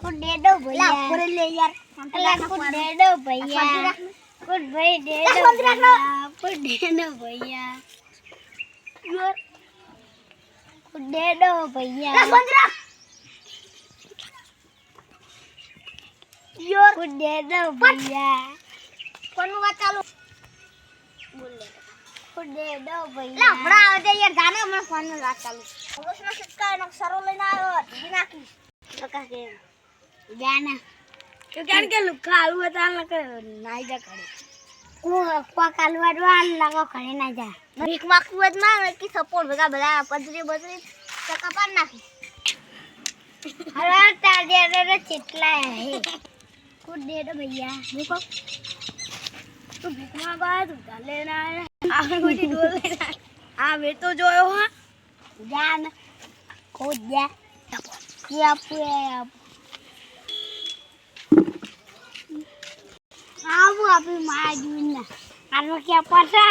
कुछ दे दो भैया पूरे ले यार कुछ दे दो भैया कुछ भाई दे दो भैया कुछ दे दो भैया कुछ दे दो भैया कुछ दे दो भैया फोन में बात चालू बोल ले कुछ दे दो भैया ला बड़ा आ जाए यार गाना मैं फोन में बात चालू उसने सिक्का न सरो लेना आयो बिना की लगा के जाना तो क्या के लुका आलू बता लगा नहीं जा करे को कालू वाल लगा करे ना जा भीख मांगती वद मांग की सपोर्ट भगा भला पजरी बजरी टका पान नाखी अरे ताजे रे चिटला है कुछ दे दो भैया देखो तो भीख मांगा तू लेना है आगे कोई डोल लेना आ वे तो जोयो हां जान खुद जा क्या पूरे आप अभी माजून ना क्या पता